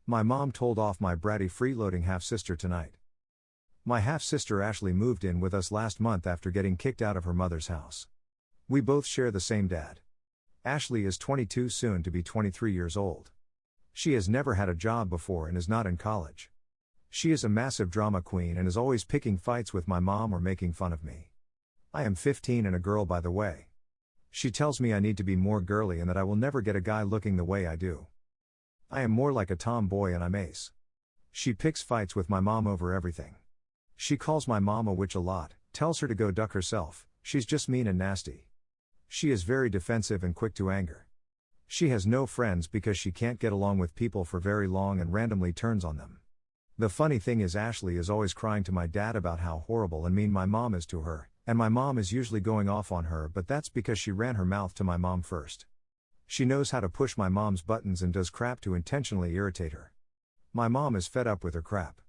My mom told off my bratty freeloading half-sister tonight. My half-sister Ashley moved in with us last month after getting kicked out of her mother's house. We both share the same dad. Ashley is 22, soon to be 23 years old. She has never had a job before and is not in college. She is a massive drama queen and is always picking fights with my mom or making fun of me. I am 15 and a girl, by the way. She tells me I need to be more girly and that I will never get a guy looking the way I do. I am more like a tomboy and I'm ace. She picks fights with my mom over everything. She calls my mom a witch a lot, tells her to go duck herself. She's just mean and nasty. She is very defensive and quick to anger. She has no friends because she can't get along with people for very long and randomly turns on them. The funny thing is Ashley is always crying to my dad about how horrible and mean my mom is to her, and my mom is usually going off on her, but that's because she ran her mouth to my mom first. She knows how to push my mom's buttons and does crap to intentionally irritate her. My mom is fed up with her crap.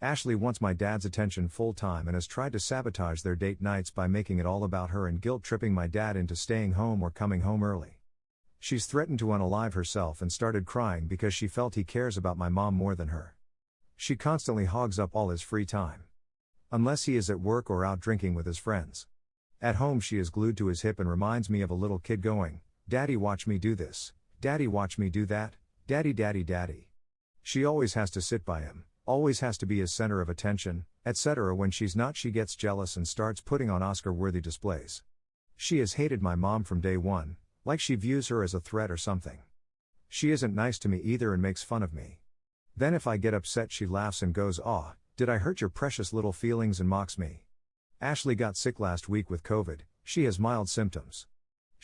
Ashley wants my dad's attention full time and has tried to sabotage their date nights by making it all about her and guilt-tripping my dad into staying home or coming home early. She's threatened to unalive herself and started crying because she felt he cares about my mom more than her. She constantly hogs up all his free time. Unless he is at work or out drinking with his friends. At home she is glued to his hip and reminds me of a little kid going, "Daddy, watch me do this. Daddy, watch me do that. Daddy, daddy, daddy." She always has to sit by him, always has to be his center of attention, etc. When she's not, she gets jealous and starts putting on Oscar-worthy displays. She has hated my mom from day one, like she views her as a threat or something. She isn't nice to me either and makes fun of me. Then if I get upset she laughs and goes, "Aw, did I hurt your precious little feelings?" and mocks me. Ashley got sick last week with COVID. She has mild symptoms.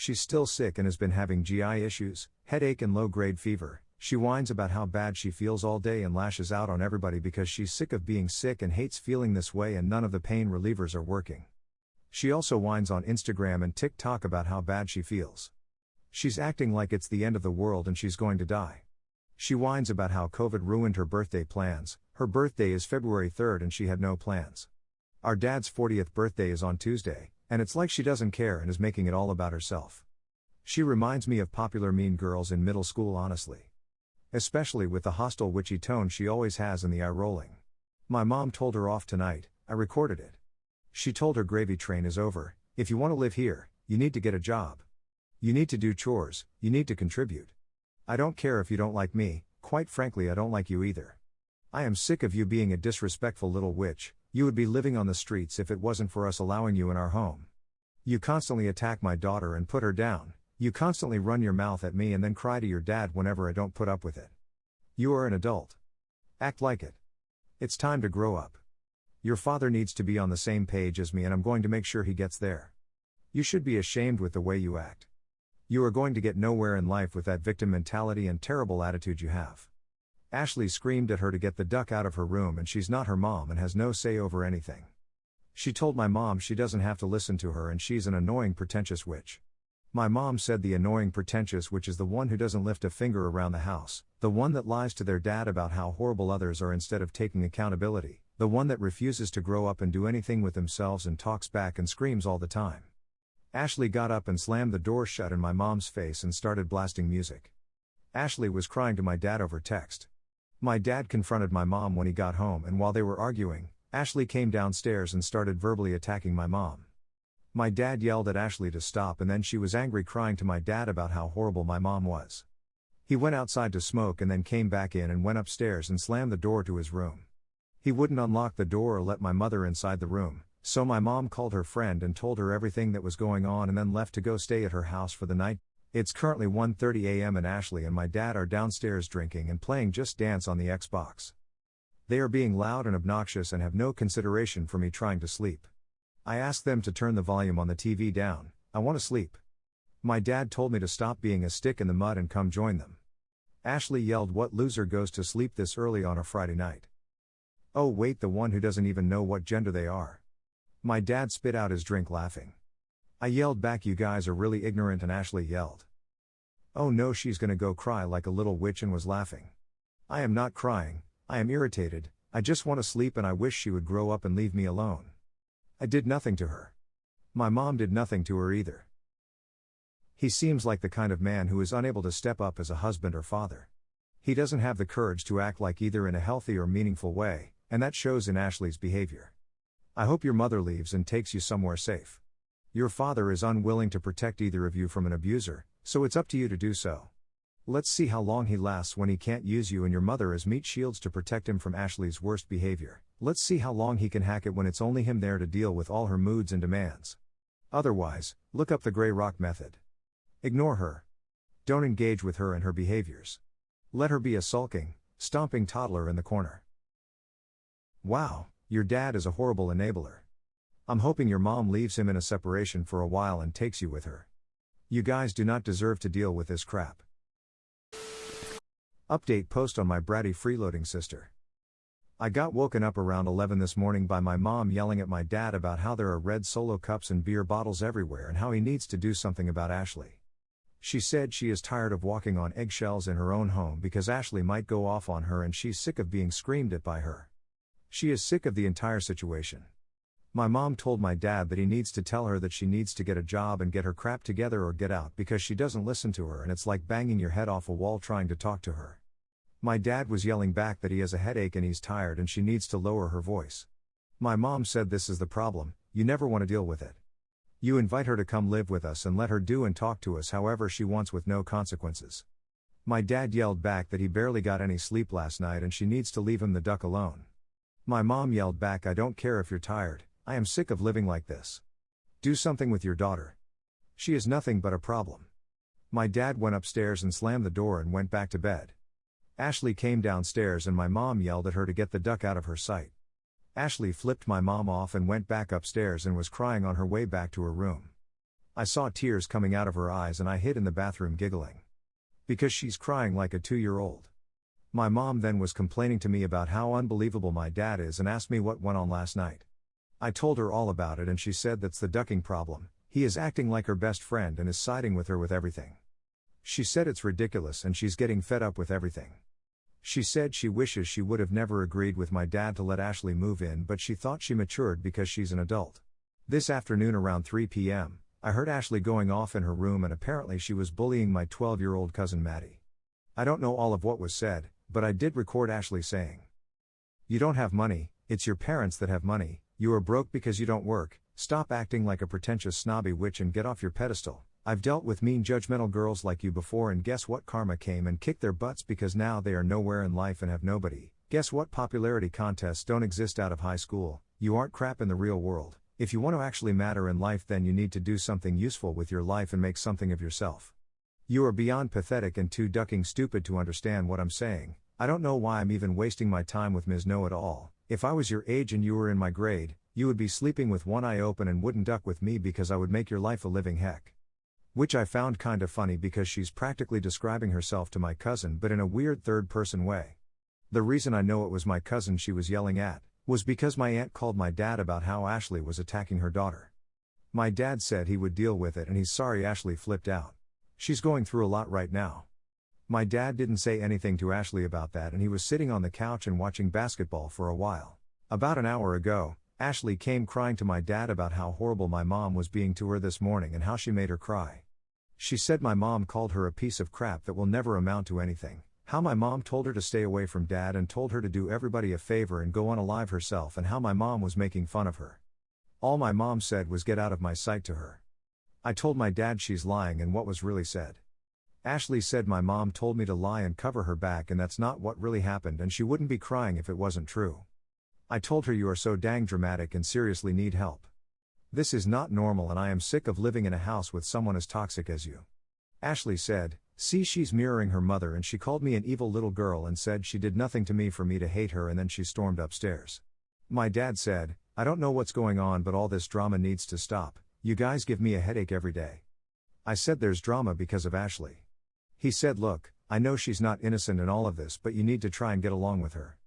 She's still sick and has been having GI issues, headache and low-grade fever. She whines about how bad she feels all day and lashes out on everybody because she's sick of being sick and hates feeling this way, and none of the pain relievers are working. She also whines on Instagram and TikTok about how bad she feels. She's acting like it's the end of the world and she's going to die. She whines about how COVID ruined her birthday plans. Her birthday is February 3rd and she had no plans. Our dad's 40th birthday is on Tuesday, and it's like she doesn't care and is making it all about herself. She reminds me of popular mean girls in middle school, honestly. Especially with the hostile witchy tone she always has and the eye rolling. My mom told her off tonight. I recorded it. She told her gravy train is over. If you want to live here, you need to get a job. You need to do chores, you need to contribute. I don't care if you don't like me, quite frankly I don't like you either. I am sick of you being a disrespectful little witch. You would be living on the streets if it wasn't for us allowing you in our home. You constantly attack my daughter and put her down. You constantly run your mouth at me and then cry to your dad whenever I don't put up with it. You are an adult. Act like it. It's time to grow up. Your father needs to be on the same page as me and I'm going to make sure he gets there. You should be ashamed with the way you act. You are going to get nowhere in life with that victim mentality and terrible attitude you have. Ashley screamed at her to get the duck out of her room, and she's not her mom and has no say over anything. She told my mom she doesn't have to listen to her and she's an annoying pretentious witch. My mom said the annoying pretentious witch is the one who doesn't lift a finger around the house, the one that lies to their dad about how horrible others are instead of taking accountability, the one that refuses to grow up and do anything with themselves and talks back and screams all the time. Ashley got up and slammed the door shut in my mom's face and started blasting music. Ashley was crying to my dad over text. My dad confronted my mom when he got home, and while they were arguing, Ashley came downstairs and started verbally attacking my mom. My dad yelled at Ashley to stop and then she was angry, crying to my dad about how horrible my mom was. He went outside to smoke and then came back in and went upstairs and slammed the door to his room. He wouldn't unlock the door or let my mother inside the room, so my mom called her friend and told her everything that was going on and then left to go stay at her house for the night. It's currently 1:30 a.m. and Ashley and my dad are downstairs drinking and playing Just Dance on the Xbox. They are being loud and obnoxious and have no consideration for me trying to sleep. I asked them to turn the volume on the TV down. I want to sleep. My dad told me to stop being a stick in the mud and come join them. Ashley yelled, "What loser goes to sleep this early on a Friday night?" Oh wait, the one who doesn't even know what gender they are. My dad spit out his drink laughing. I yelled back, "You guys are really ignorant," and Ashley yelled, "Oh no, she's gonna go cry like a little witch," and was laughing. I am not crying, I am irritated. I just want to sleep and I wish she would grow up and leave me alone. I did nothing to her. My mom did nothing to her either. He seems like the kind of man who is unable to step up as a husband or father. He doesn't have the courage to act like either in a healthy or meaningful way, and that shows in Ashley's behavior. I hope your mother leaves and takes you somewhere safe. Your father is unwilling to protect either of you from an abuser, so it's up to you to do so. Let's see how long he lasts when he can't use you and your mother as meat shields to protect him from Ashley's worst behavior. Let's see how long he can hack it when it's only him there to deal with all her moods and demands. Otherwise, look up the Grey Rock method. Ignore her. Don't engage with her and her behaviors. Let her be a sulking, stomping toddler in the corner. Wow, your dad is a horrible enabler. I'm hoping your mom leaves him in a separation for a while and takes you with her. You guys do not deserve to deal with this crap. Update post on my bratty freeloading sister. I got woken up around 11 this morning by my mom yelling at my dad about how there are red Solo cups and beer bottles everywhere and how he needs to do something about Ashley. She said she is tired of walking on eggshells in her own home because Ashley might go off on her and she's sick of being screamed at by her. She is sick of the entire situation. My mom told my dad that he needs to tell her that she needs to get a job and get her crap together or get out because she doesn't listen to her and it's like banging your head off a wall trying to talk to her. My dad was yelling back that he has a headache and he's tired and she needs to lower her voice. My mom said this is the problem, you never want to deal with it. You invite her to come live with us and let her do and talk to us however she wants with no consequences. My dad yelled back that he barely got any sleep last night and she needs to leave him the duck alone. My mom yelled back, I don't care if you're tired, I am sick of living like this. Do something with your daughter. She is nothing but a problem. My dad went upstairs and slammed the door and went back to bed. Ashley came downstairs and my mom yelled at her to get the duck out of her sight. Ashley flipped my mom off and went back upstairs and was crying on her way back to her room. I saw tears coming out of her eyes and I hid in the bathroom giggling. Because she's crying like a 2-year-old. My mom then was complaining to me about how unbelievable my dad is and asked me what went on last night. I told her all about it and she said that's the ducking problem, he is acting like her best friend and is siding with her with everything. She said it's ridiculous and she's getting fed up with everything. She said she wishes she would have never agreed with my dad to let Ashley move in but she thought she matured because she's an adult. This afternoon around 3 p.m., I heard Ashley going off in her room and apparently she was bullying my 12-year-old cousin Maddie. I don't know all of what was said, but I did record Ashley saying, "You don't have money, it's your parents that have money, you are broke because you don't work, stop acting like a pretentious snobby witch and get off your pedestal. I've dealt with mean judgmental girls like you before and guess what, karma came and kicked their butts because now they are nowhere in life and have nobody. Guess what, popularity contests don't exist out of high school, you aren't crap in the real world. If you want to actually matter in life then you need to do something useful with your life and make something of yourself. You are beyond pathetic and too ducking stupid to understand what I'm saying. I don't know why I'm even wasting my time with Ms. Know-It-All. If I was your age and you were in my grade, you would be sleeping with one eye open and wouldn't duck with me because I would make your life a living heck." Which I found kinda funny because she's practically describing herself to my cousin but in a weird third-person way. The reason I know it was my cousin she was yelling at was because my aunt called my dad about how Ashley was attacking her daughter. My dad said he would deal with it and he's sorry Ashley flipped out. She's going through a lot right now. My dad didn't say anything to Ashley about that and he was sitting on the couch and watching basketball for a while. About an hour ago, Ashley came crying to my dad about how horrible my mom was being to her this morning and how she made her cry. She said my mom called her a piece of crap that will never amount to anything, how my mom told her to stay away from dad and told her to do everybody a favor and go unalive herself and how my mom was making fun of her. All my mom said was get out of my sight to her. I told my dad she's lying and what was really said. Ashley said my mom told me to lie and cover her back and that's not what really happened and she wouldn't be crying if it wasn't true. I told her you are so dang dramatic and seriously need help. This is not normal and I am sick of living in a house with someone as toxic as you. Ashley said, see she's mirroring her mother and she called me an evil little girl and said she did nothing to me for me to hate her and then she stormed upstairs. My dad said, I don't know what's going on but all this drama needs to stop, you guys give me a headache every day. I said there's drama because of Ashley. He said look, I know she's not innocent in all of this but you need to try and get along with her.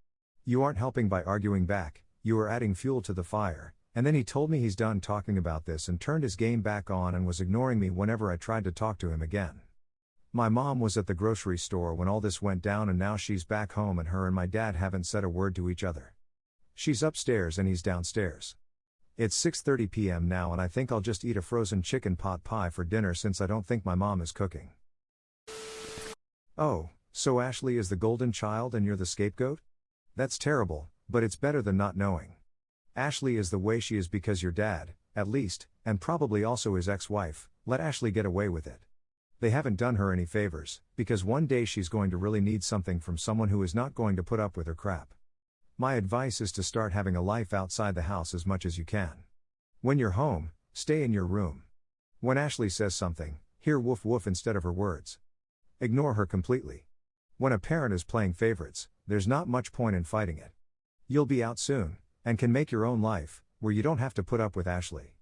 You aren't helping by arguing back, you are adding fuel to the fire, and then he told me he's done talking about this and turned his game back on and was ignoring me whenever I tried to talk to him again. My mom was at the grocery store when all this went down and now she's back home and her and my dad haven't said a word to each other. She's upstairs and he's downstairs. It's 6:30 p.m. now and I think I'll just eat a frozen chicken pot pie for dinner since I don't think my mom is cooking. Oh, So Ashley is the golden child and you're the scapegoat? That's terrible, but it's better than not knowing. Ashley is the way she is because your dad, at least, and probably also his ex-wife, let Ashley get away with it. They haven't done her any favors, because one day she's going to really need something from someone who is not going to put up with her crap. My advice is to start having a life outside the house as much as you can. When you're home, stay in your room. When Ashley says something, hear woof woof instead of her words. Ignore her completely. When a parent is playing favorites, there's not much point in fighting it. You'll be out soon, and can make your own life, where you don't have to put up with Ashley.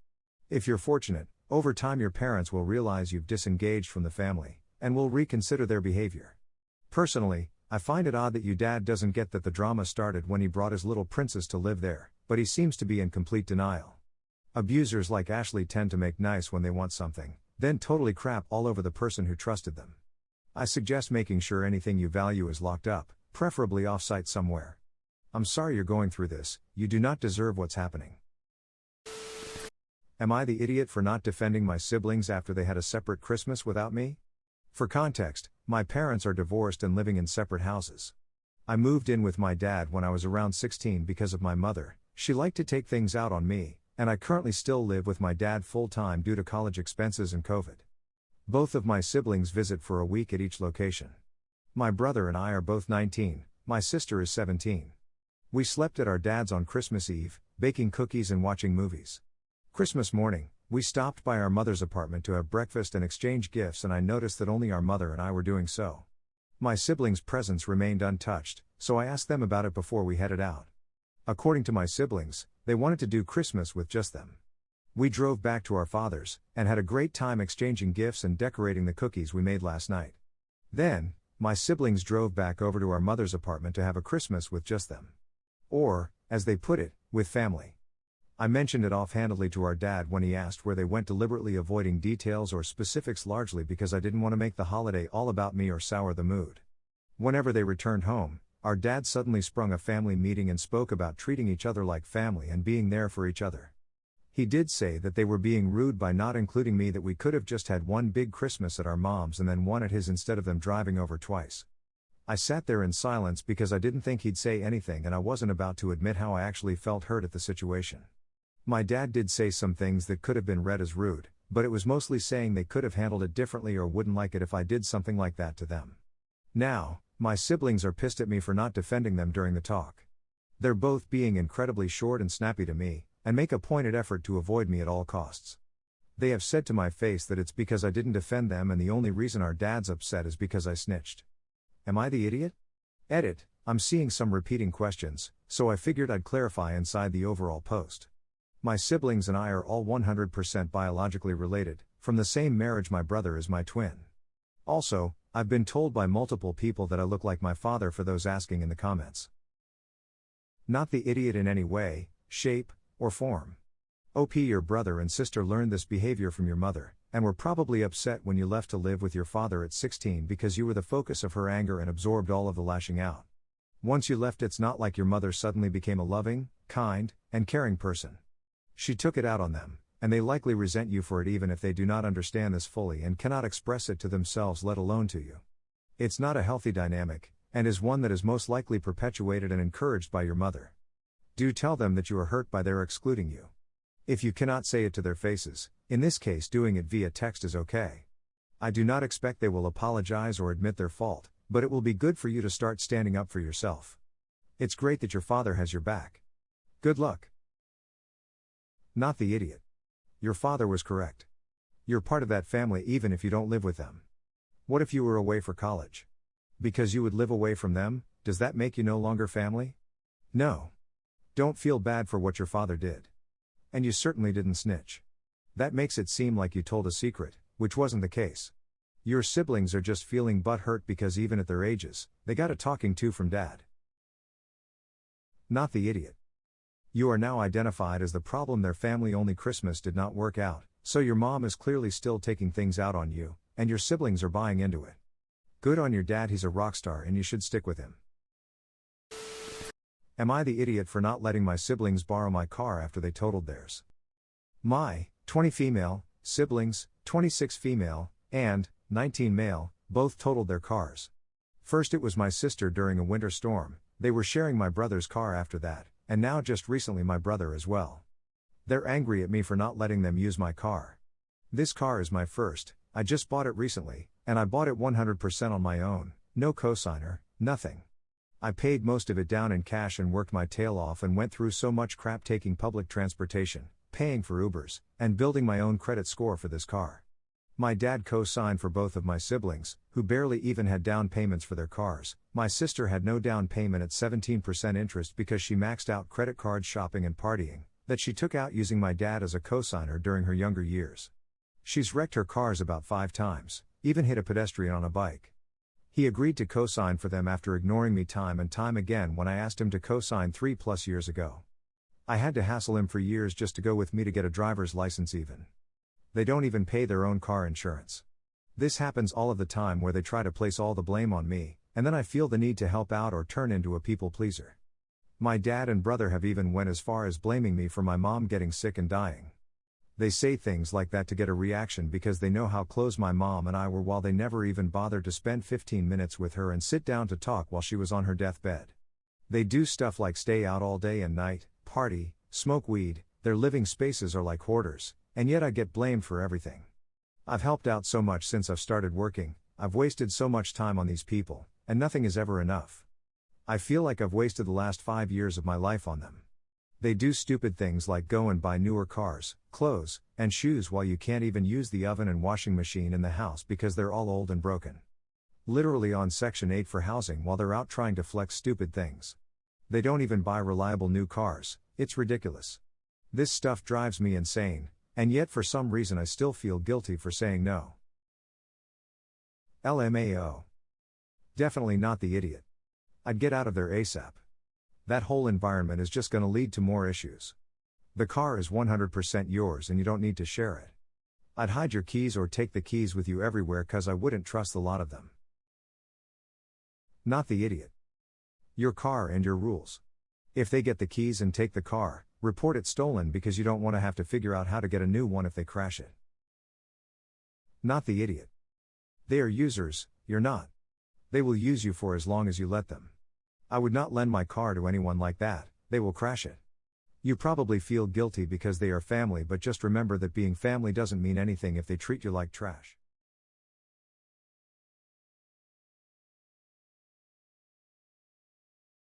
If you're fortunate, over time your parents will realize you've disengaged from the family, and will reconsider their behavior. Personally, I find it odd that your dad doesn't get that the drama started when he brought his little princess to live there, but he seems to be in complete denial. Abusers like Ashley tend to make nice when they want something, then totally crap all over the person who trusted them. I suggest making sure anything you value is locked up, preferably off-site somewhere. I'm sorry you're going through this, you do not deserve what's happening. Am I the idiot for not defending my siblings after they had a separate Christmas without me? For context, my parents are divorced and living in separate houses. I moved in with my dad when I was around 16 because of my mother. She liked to take things out on me, and I currently still live with my dad full-time due to college expenses and COVID. Both of my siblings visit for a week at each location. My brother and I are both 19, my sister is 17. We slept at our dad's on Christmas Eve, baking cookies and watching movies. Christmas morning, we stopped by our mother's apartment to have breakfast and exchange gifts, and I noticed that only our mother and I were doing so. My siblings' presents remained untouched, so I asked them about it before we headed out. According to my siblings, they wanted to do Christmas with just them. We drove back to our father's, and had a great time exchanging gifts and decorating the cookies we made last night. Then, my siblings drove back over to our mother's apartment to have a Christmas with just them. Or, as they put it, with family. I mentioned it offhandedly to our dad when he asked where they went, deliberately avoiding details or specifics, largely because I didn't want to make the holiday all about me or sour the mood. Whenever they returned home, our dad suddenly sprung a family meeting and spoke about treating each other like family and being there for each other. He did say that they were being rude by not including me, that we could have just had one big Christmas at our mom's and then one at his instead of them driving over twice. I sat there in silence because I didn't think he'd say anything, and I wasn't about to admit how I actually felt hurt at the situation. My dad did say some things that could have been read as rude, but it was mostly saying they could have handled it differently or wouldn't like it if I did something like that to them. Now, my siblings are pissed at me for not defending them during the talk. They're both being incredibly short and snappy to me, and make a pointed effort to avoid me at all costs. They have said to my face that it's because I didn't defend them, and the only reason our dad's upset is because I snitched. Am I the idiot? Edit, I'm seeing some repeating questions, so I figured I'd clarify inside the overall post. My siblings and I are all 100% biologically related, from the same marriage. My brother is my twin. Also, I've been told by multiple people that I look like my father, for those asking in the comments. Not the idiot in any way, shape, or form. OP, your brother and sister learned this behavior from your mother, and were probably upset when you left to live with your father at 16 because you were the focus of her anger and absorbed all of the lashing out. Once you left, it's not like your mother suddenly became a loving, kind, and caring person. She took it out on them, and they likely resent you for it, even if they do not understand this fully and cannot express it to themselves, let alone to you. It's not a healthy dynamic, and is one that is most likely perpetuated and encouraged by your mother. Do tell them that you are hurt by their excluding you. If you cannot say it to their faces, in this case doing it via text is okay. I do not expect they will apologize or admit their fault, but it will be good for you to start standing up for yourself. It's great that your father has your back. Good luck. Not the idiot. Your father was correct. You're part of that family even if you don't live with them. What if you were away for college? Because you would live away from them, does that make you no longer family? No. Don't feel bad for what your father did. And you certainly didn't snitch. That makes it seem like you told a secret, which wasn't the case. Your siblings are just feeling butthurt because even at their ages, they got a talking to from dad. Not the idiot. You are now identified as the problem. Their family-only Christmas did not work out, so your mom is clearly still taking things out on you, and your siblings are buying into it. Good on your dad, he's a rock star and you should stick with him. Am I the idiot for not letting my siblings borrow my car after they totaled theirs? My 20 female siblings, 26 female, and 19 male, both totaled their cars. First it was my sister during a winter storm, they were sharing my brother's car after that, and now just recently my brother as well. They're angry at me for not letting them use my car. This car is my first, I just bought it recently, and I bought it 100% on my own, no cosigner, nothing. I paid most of it down in cash and worked my tail off and went through so much crap taking public transportation, paying for Ubers, and building my own credit score for this car. My dad co-signed for both of my siblings, who barely even had down payments for their cars. My sister had no down payment at 17% interest because she maxed out credit card shopping and partying, that she took out using my dad as a co-signer during her younger years. She's wrecked her cars about 5 times, even hit a pedestrian on a bike. He agreed to co-sign for them after ignoring me time and time again when I asked him to co-sign 3+ years ago. I had to hassle him for years just to go with me to get a driver's license even. They don't even pay their own car insurance. This happens all of the time where they try to place all the blame on me, and then I feel the need to help out or turn into a people pleaser. My dad and brother have even went as far as blaming me for my mom getting sick and dying. They say things like that to get a reaction because they know how close my mom and I were while they never even bothered to spend 15 minutes with her and sit down to talk while she was on her deathbed. They do stuff like stay out all day and night, party, smoke weed, their living spaces are like hoarders, and yet I get blamed for everything. I've helped out so much since I've started working, I've wasted so much time on these people, and nothing is ever enough. I feel like I've wasted the last 5 years of my life on them. They do stupid things like go and buy newer cars, clothes, and shoes while you can't even use the oven and washing machine in the house because they're all old and broken. Literally on Section 8 for housing while they're out trying to flex stupid things. They don't even buy reliable new cars, it's ridiculous. This stuff drives me insane, and yet for some reason I still feel guilty for saying no. LMAO. Definitely not the idiot. I'd get out of there ASAP. That whole environment is just gonna lead to more issues. The car is 100% yours and you don't need to share it. I'd hide your keys or take the keys with you everywhere cause I wouldn't trust the lot of them. Not the idiot. Your car and your rules. If they get the keys and take the car, report it stolen because you don't want to have to figure out how to get a new one if they crash it. Not the idiot. They are users, you're not. They will use you for as long as you let them. I would not lend my car to anyone like that, they will crash it. You probably feel guilty because they are family, but just remember that being family doesn't mean anything if they treat you like trash.